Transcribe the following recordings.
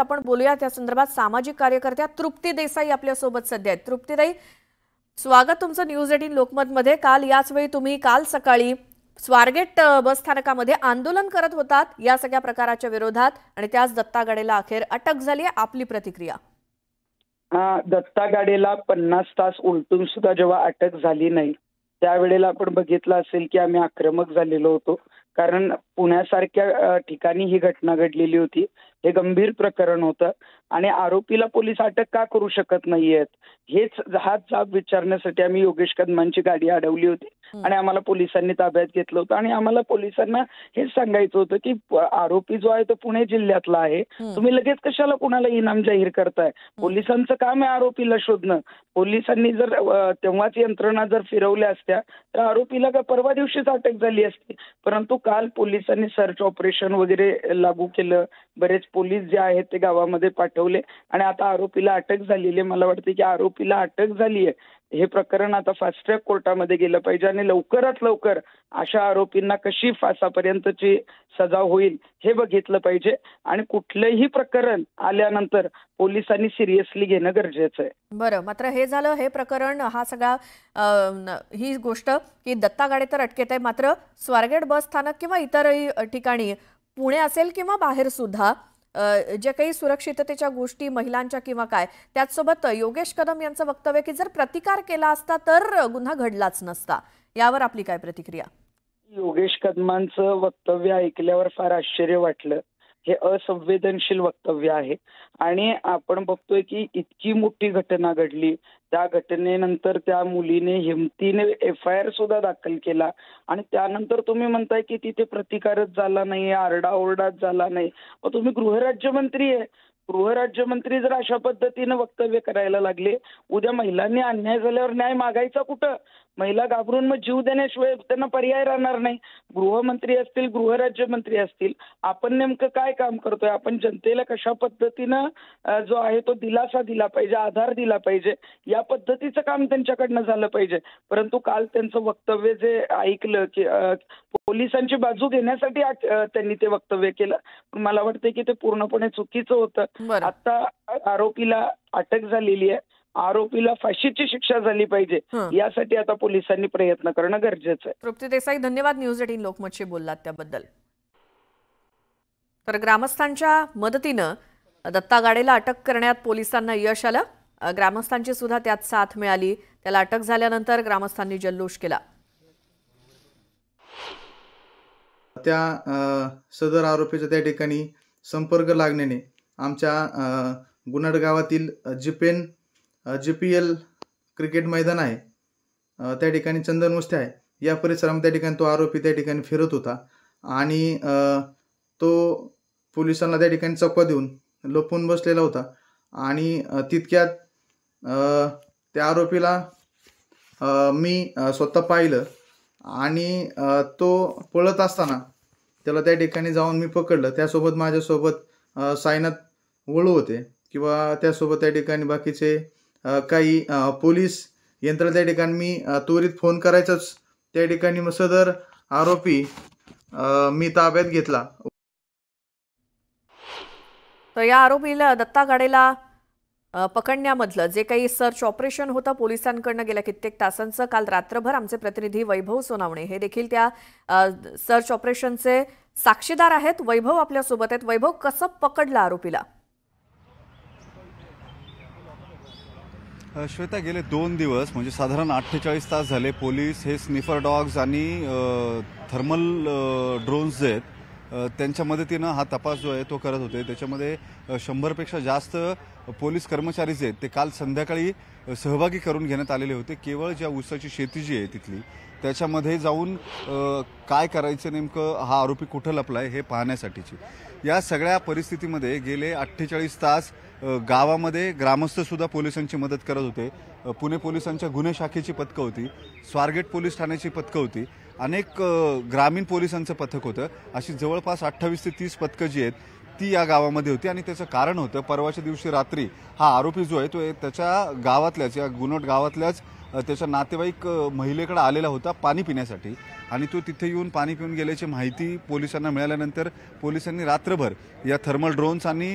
आपण बोलूया त्या संदर्भात। सामाजिक कार्यकर्त्या तृप्ती देसाई आपल्या सोबत सध्या आहेत। तृप्तीताई, स्वागत तुमचं न्यूज 18 लोकमत मध्ये। काल याच वेळी तुम्ही काल सकाळी स्वारगेट बस स्थानकामध्ये आंदोलन करत होतात या सगळ्या प्रकाराच्या विरोधात आणि त्याच दत्ता गाडेला अखेर अटक झाली आहे। आपली प्रतिक्रिया? दत्ता गाडेला 50 तास उलटून सुद्धा जेव्हा अटक झाली नाही त्यावेळेला आपण बघितलं असेल की आम्ही आक्रमक झालेलो होतो, कारण पुण्यासारख्या ठिकाणी ही घटना घडलेली होती। हे गंभीर प्रकरण होतं आणि आरोपीला पोलीस अटक का करू शकत नाहीयेत हाच जाब विचारण्यासाठी आम्ही योगेश कदमांची गाडी अडवली होती आणि आम्हाला पोलिसांनी ताब्यात घेतलं होतं आणि आम्हाला पोलिसांना हेच सांगायचं होतं की आरोपी जो आहे तो पुणे जिल्ह्यातला आहे, तुम्ही लगेच कशाला कुणाला इनाम जाहीर करताय? पोलिसांचं काम आहे आरोपीला शोधणं। पोलिसांनी जर तेव्हाच यंत्रणा जर फिरवल्या असत्या तर आरोपीला परवा दिवशीच अटक झाली असती, परंतु काल पोलिसांनी सर्च ऑपरेशन वगैरे लागू केलं, बरेच पोलीस जे आहेत ते गावामध्ये पाठवले आणि आता आरोपीला अटक झालेली आहे। मला वाटतं की आरोपीला अटक झाली आहे, हे प्रकरण आता फास्ट ट्रॅक कोर्टामध्ये गेलं पाहिजे आणि लवकरात लवकर अशा आरोपींना कशी फासापर्यंतची सजा होईल हे बघितलं पाहिजे आणि कुठलंही प्रकरण आल्यानंतर पोलिसांनी सिरियसली घेणं गरजेचं आहे। बरं, मात्र हे झालं हे प्रकरण, हा सगळा ही गोष्ट की दत्ता गाडे तर अटकेत आहे, मात्र स्वारगेट बस स्थानक किंवा इतरही ठिकाणी पुणे असेल किंवा बाहेर सुद्धा जे काही सुरक्षिततेच्या गोष्टी महिलांच्या किंवा काय, त्याचसोबत योगेश कदम यांचं वक्तव्य की जर प्रतिकार केला असता तर गुन्हा घडलाच नसता, यावर आपली काय प्रतिक्रिया? योगेश कदमांचं वक्तव्य ऐकल्यावर फार आश्चर्य वाटलं। हे असंवेदनशील वक्तव्य आहे आणि आपण बघतोय की इतकी मोठी घटना घडली, त्या घटनेनंतर त्या मुलीने हिमतीने FIR सुद्धा दाखल केला आणि त्यानंतर तुम्ही म्हणताय की तिथे प्रतिकारच झाला नाही, आरडाओरडाच झाला नाही। मग तुम्ही गृहराज्यमंत्री आहे, गृहराज्यमंत्री जर अशा पद्धतीने वक्तव्य करायला लागले, उद्या महिलांनी अन्याय झाल्यावर न्याय मागायचा कुठं? महिला घाबरून मग जीव देण्याशिवाय त्यांना पर्याय राहणार नाही। गृहमंत्री असतील, गृहराज्यमंत्री असतील, आपण नेमकं काय काम करतोय? आपण जनतेला कशा पद्धतीनं जो आहे तो दिलासा दिला पाहिजे, आधार दिला पाहिजे, या पद्धतीचं काम त्यांच्याकडनं झालं पाहिजे। परंतु काल त्यांचं वक्तव्य जे ऐकलं की पोलिसांची बाजू घेण्यासाठी त्यांनी ते वक्तव्य केलं, मला वाटतं की ते पूर्णपणे चुकीचं होतं। आता आरोपीला अटक झालेली आहे, आरोपीला फाशीची शिक्षा झाली पाहिजे, यासाठी आता पोलिसांनी प्रयत्न करणं गरजेचं आहे। तृप्ती देसाई, धन्यवाद न्यूज 18 लोकमतशी बोललात त्याबद्दल। तर ग्रामस्थांच्या मदतीनं दत्ता गाडेला अटक करण्यात पोलिसांना यश आलं, ग्रामस्थांची सुद्धा त्यात साथ मिळाली। त्याला अटक झाल्यानंतर ग्रामस्थांनी जल्लोष केला। त्या सदर आरोपीचा त्या ठिकाणी संपर्क लागण्याने आमच्या गुन्हाड गावातील GPL क्रिकेट मैदान आहे, त्या ठिकाणी चंदन वस्ती आहे, या परिसरामध्ये त्या ठिकाणी तो आरोपी त्या ठिकाणी फिरत होता आणि तो पोलिसांना त्या ठिकाणी चकवा देऊन लपून बसलेला होता आणि तितक्यात त्या आरोपीला मी स्वतः पाहिलं आणि तो पळत असताना त्याला त्या ठिकाणी जाऊन मी पकडलं। त्यासोबत माझ्यासोबत सायनाथ वळू होते किंवा त्यासोबत त्या ठिकाणी बाकीचे काही पोलीस यंत्रणा त्या ठिकाणी मी त्वरित फोन करायचाच त्या ठिकाणी मग सदर आरोपी मी ताब्यात घेतला। तर या आरोपीला दत्ता गाडेला पकडण्यामधलं जे काही सर्च ऑपरेशन होतं पोलिसांकडनं गेल्या कित्येक तासांचं, काल रात्रभर आमचे प्रतिनिधी वैभव सोनावणे हे देखील त्या सर्च ऑपरेशनचे साक्षीदार आहेत। वैभव आपल्या सोबत आहेत। वैभव, कसं पकडलं आरोपीला? श्वेता, गेले 2 दिवस म्हणजे साधारण 48 तास झाले पोलीस हे स्निफर डॉग्स आणि थर्मल ड्रोन्स जे आहेत त्यांच्या मदतीनं हा तपास जो आहे तो करत होते। त्याच्यामध्ये 100पेक्षा जास्त पोलीस कर्मचारी जे आहेत ते काल संध्याकाळी सहभागी करून घेण्यात आलेले होते। केवळ ज्या ऊसाची शेती जी आहे तिथली त्याच्यामध्ये जाऊन काय करायचं नेमकं, हा आरोपी कुठं लपलाय हे पाहण्यासाठीची। या सगळ्या परिस्थितीमध्ये गेले 48 तास गावामध्ये ग्रामस्थसुद्धा पोलिसांची मदत करत होते। पुणे पोलिसांच्या गुन्हे शाखेची पथकं होती, स्वारगेट पोलीस ठाण्याची पथकं होती, अनेक ग्रामीण पोलिसांचं पथक होतं। अशी जवळपास 28 ते 30 पथकं जी आहेत ती या गावामध्ये होती आणि त्याचं कारण होतं परवाच्या दिवशी रात्री हा आरोपी जो आहे तो त्याच्या गावातल्याच या गुन्होट गावातल्याच त्याच्या नातेवाईक महिलेकडे आलेला होता पाणी पिण्यासाठी आणि तो तिथे येऊन पाणी पिऊन गेल्याची माहिती पोलिसांना मिळाल्यानंतर पोलिसांनी रात्रभर या थर्मल ड्रोन्स आणि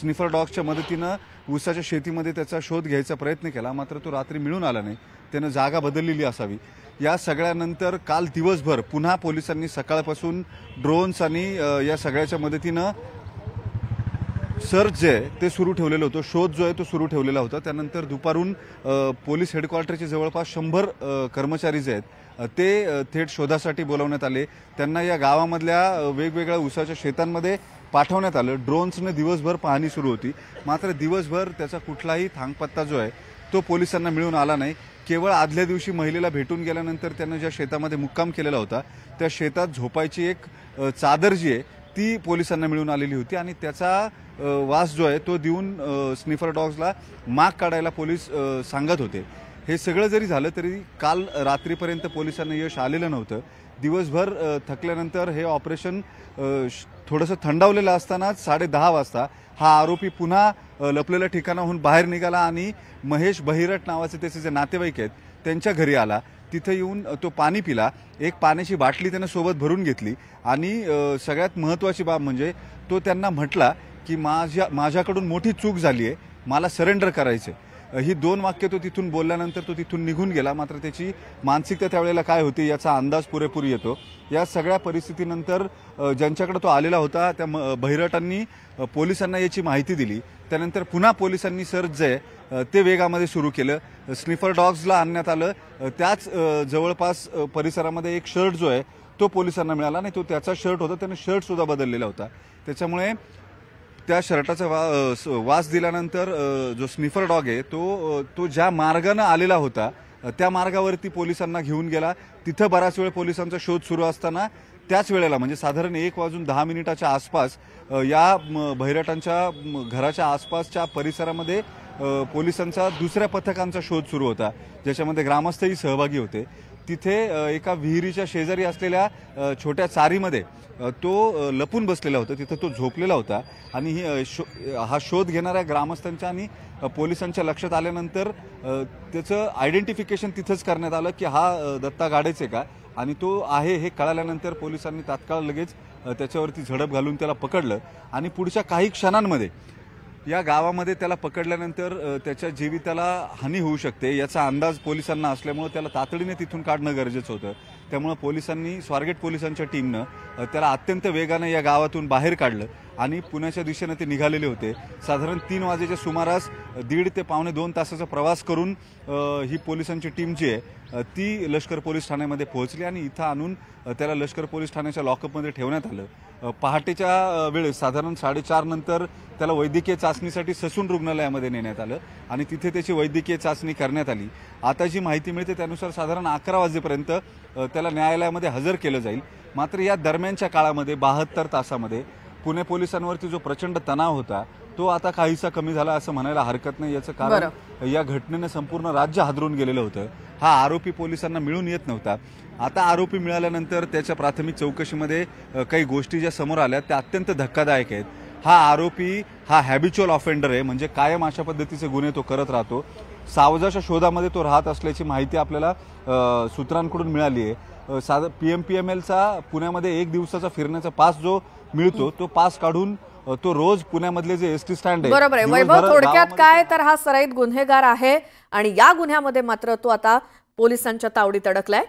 स्निफर डॉग्सच्या मदतीनं ऊसाच्या शेतीमध्ये त्याचा शोध घ्यायचा प्रयत्न केला, मात्र तो रात्री मिळून आला नाही. त्यानं जागा बदललेली असावी. या सगळ्यानंतर काल दिवसभर पुन्हा पोलिसांनी सकाळपासून ड्रोन्स आणि या सगळ्याच्या मदतीनं सर्च जे आहे ते सुरू ठेवलेलं होतं, शोध जो आहे तो सुरू ठेवलेला होता. त्यानंतर दुपारून पोलीस हेडक्वार्टरचे जवळपास 100 कर्मचारी जे आहेत ते थेट शोधासाठी बोलावण्यात आले. त्यांना या गावामधल्या वेगवेगळ्या ऊसाच्या शेतांमध्ये पाठवण्यात आलं. ड्रोन्सने दिवसभर पाहणी सुरू होती, मात्र दिवसभर त्याचा कुठलाही थांगपत्ता जो आहे तो पोलिसांना मिळून आला नाही. केवळ आदल्या दिवशी महिलेला भेटून गेल्यानंतर त्यानं ज्या शेतामध्ये मुक्काम केलेला होता त्या शेतात झोपायची एक चादर जी आहे ती पोलिसांना मिळून आलेली होती आणि त्याचा वास जो आहे तो देऊन स्निफर डॉग्सला माग काढायला पोलीस सांगत होते. हे सगळं जरी झालं तरी काल रात्रीपर्यंत पोलिसांना यश आलेलं नव्हतं. दिवसभर थकल्यानंतर हे ऑपरेशन थोडंसं थंडावलेलं असतानाच 10:30 वाजता हा आरोपी पुन्हा लपलेल्या ठिकाणाहून बाहेर निघाला आणि महेश बहिरट नावाचे त्याचे जे नातेवाईक आहेत त्यांच्या घरी आला. तिथे येऊन तो पाणी पिला. एक पाण्याची बाटली त्यानं सोबत भरून घेतली आणि सगळ्यात महत्त्वाची बाब म्हणजे तो त्यांना म्हटला की माझ्याकडून मोठी चूक झाली आहे, मला सरेंडर करायचे. ही 2 वाक्य तो तिथून बोलल्यानंतर तो तिथून निघून गेला. मात्र त्याची मानसिकता त्यावेळेला काय होती याचा अंदाज पुरेपूर येतो. या सगळ्या परिस्थितीनंतर ज्यांच्याकडे तो आलेला होता त्या बहिरटांनी पोलिसांना याची माहिती दिली. त्यानंतर पुन्हा पोलिसांनी सर्च जे आहे ते वेगामध्ये सुरू केलं. स्निफर डॉग्सला आणण्यात आलं. त्याच जवळपास परिसरामध्ये एक शर्ट जो आहे तो पोलिसांना मिळाला आणि तो त्याचा शर्ट होता, त्याने शर्ट सुद्धा बदललेला होता. त्याच्यामुळे त्या शर्टाचा वास दिल्यानंतर जो स्निफर डॉग आहे तो ज्या मार्गाने आलेला होता त्या मार्गावरती पोलिसांना घेऊन गेला. तिथं बराच वेळ पोलिसांचा शोध सुरू असताना त्याच वेळेला म्हणजे साधारण 1:10 आसपास या बहिरटांच्या घराच्या आसपासच्या परिसरामध्ये पोलिसांचा दुसऱ्या पथकांचा शोध सुरू होता, ज्याच्यामध्ये ग्रामस्थही सहभागी होते. तिथे एका विहिरीच्या शेजारी असलेल्या छोट्या चारीमध्ये तो लपून बसलेला होता. तिथं तो झोपलेला होता आणि हा शोध घेणाऱ्या ग्रामस्थांच्या आणि पोलिसांच्या लक्षात आल्यानंतर त्याचं आयडेंटिफिकेशन तिथंच करण्यात आलं की हा दत्ता गाडेचे का, आणि तो आहे हे कळाल्यानंतर पोलिसांनी तात्काळ लगेच त्याच्यावरती झडप घालून त्याला पकडलं आणि पुढच्या काही क्षणांमध्ये या गावामध्ये त्याला पकडल्यानंतर त्याच्या जीविताला हानी होऊ शकते याचा अंदाज पोलिसांना असल्यामुळे त्याला तातडीने तिथून काढणं गरजेचं होतं. त्यामुळे पोलिसांनी स्वारगेट पोलिसांच्या टीमनं त्याला अत्यंत वेगाने या गावातून बाहेर काढलं आणि पुण्याच्या दिशेने ते निघालेले होते. साधारण 3 वाजेच्या सुमारास 1.5 ते पावणे 2 तासाचा प्रवास करून ही पोलिसांची टीम जी आहे ती लष्कर पोलीस ठाण्यामध्ये पोहोचली आणि इथं आणून त्याला लष्कर पोलीस ठाण्याच्या लॉकअपमध्ये ठेवण्यात आलं. पहाटेच्या वेळेस साधारण 4:30 नंतर त्याला वैद्यकीय चाचणीसाठी ससून रुग्णालयामध्ये नेण्यात आलं आणि तिथे त्याची वैद्यकीय चाचणी करण्यात आली. आता जी माहिती मिळते त्यानुसार साधारण 11 वाजेपर्यंत त्याला न्यायालयामध्ये हजर केलं जाईल. मात्र या दरम्यानच्या काळामध्ये 72 तासामध्ये पुणे पोलिसांवरती जो प्रचंड तणाव होता तो आता काहीसा कमी झाला असं म्हणायला हरकत नाही. याचं कारण या घटनेने संपूर्ण राज्य हादरून गेलेलं होतं. हा आरोपी पोलिसांना मिळून येत नव्हता. आता आरोपी मिळाल्यानंतर त्याच्या प्राथमिक चौकशीमध्ये काही गोष्टी ज्या समोर आल्या त्या अत्यंत धक्कादायक आहेत. हा आरोपी हा हॅबिच्युअल ऑफेंडर आहे, म्हणजे कायम अशा पद्धतीचे गुन्हे तो करत राहतो. सावजाच्या शोधामध्ये तो राहत असल्याची माहिती आपल्याला सूत्रांकडून मिळाली आहे. PMPMLचा पुण्यामध्ये 1 दिवसाचा फिरण्याचा पास जो मिळतो तो पास काढून तो रोज पुण्यामधले जे एसटी स्टँड आहे. बरोबर आहे वैभव, थोडक्यात काय तर हा सराईत गुन्हेगार आहे आणि या गुन्ह्यामध्ये मात्र तो आता पोलिसांच्या तावडीत अडकलाय.